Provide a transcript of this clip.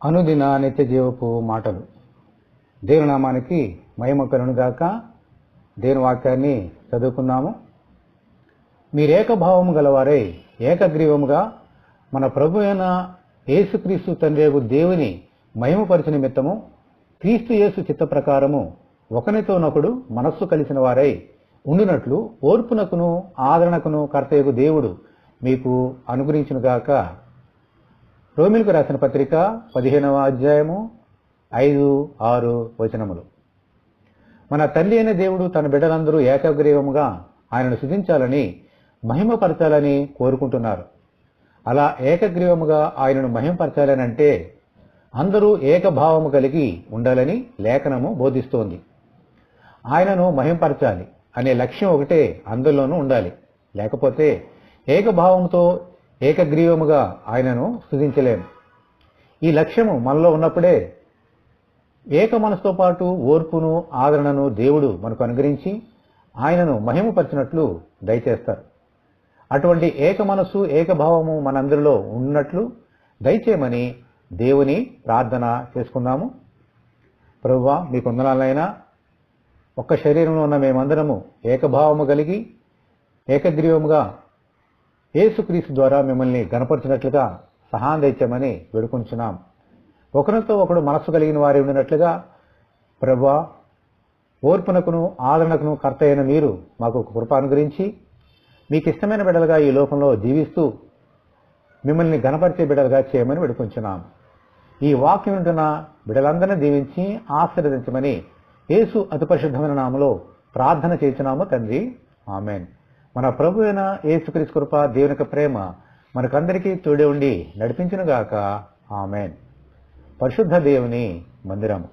అనుదిన నిత్య జీవపు మాటలు. దేవుని నామానికి మహిమ కలుగునుగాక. దేవుని వాక్యాన్ని చదువుకుందాము. మీరేకభావము గలవారై ఏకగ్రీవముగా మన ప్రభు అయిన యేసుక్రీస్తు తండ్రియగు దేవుని మహిమపరచు నిమిత్తము క్రీస్తు యేసు చిత్త ప్రకారము ఒకనితోనొకడు మనస్సు కలిసిన వారై ఉండునట్లు ఓర్పునకును ఆదరణకును కర్తయగు దేవుడు మీకు అనుగ్రహించునుగాక. రోమిలకు రాసిన పత్రిక 15వ అధ్యాయము 5-6 వచనములు. మన తండ్రి అయిన దేవుడు తన బిడ్డలందరూ ఏకగ్రీవముగా ఆయనను స్తుతించాలని మహిమపరచాలని కోరుకుంటున్నారు. అలా ఏకగ్రీవముగా ఆయనను మహిమపరచాలని అంటే అందరూ ఏకభావము కలిగి ఉండాలని లేఖనము బోధిస్తోంది. ఆయనను మహిమపరచాలి అనే లక్ష్యం ఒకటే అందరిలోనూ ఉండాలి. లేకపోతే ఏకభావంతో ఏకగ్రీవముగా ఆయనను స్తుతించలేము. ఈ లక్ష్యము మనలో ఉన్నప్పుడే ఏక మనసుతో పాటు ఓర్పును ఆదరణను దేవుడు మనకు అనుగ్రహించి ఆయనను మహిమపరిచినట్లు దయచేస్తారు. అటువంటి ఏక మనసు ఏకభావము మనందరిలో ఉన్నట్లు దయచేయమని దేవుని ప్రార్థన చేసుకుందాము. ప్రభువా, మీకు వందనాలైనా ఒక్క శరీరంలో ఉన్న మేమందరము ఏకభావము కలిగి ఏకగ్రీవముగా యేసుక్రీస్తు ద్వారా మిమ్మల్ని గణపరిచినట్లుగా సహాయం దయచేయమని వేడుకుంటున్నాం. ఒకరితో ఒకడు మనస్సు కలిగిన వారి ఉండినట్లుగా ప్రభువా, ఓర్పునకును ఆదరణకును కర్త అయిన మీరు మాకు కృప అనుగ్రహించి మీకు ఇష్టమైన బిడ్డలుగా ఈ లోకంలో జీవిస్తూ మిమ్మల్ని గణపరిచే బిడ్డలుగా చేయమని వేడుకుంటున్నాం. ఈ వాక్యం వింటున్న బిడ్డలందరినీ దీవించి ఆశీర్వదించమని యేసు అతి పరిశుద్ధమైన నామములో ప్రార్థన చేస్తున్నాము తండ్రి, ఆమేన్. మన ప్రభు అయిన యేసుక్రీస్తు కృప, దేవుని యొక్క ప్రేమ మనకందరికీ తోడే ఉండి నడిపించునుగాక. ఆమేన్. పరిశుద్ధ దేవుని మందిరము.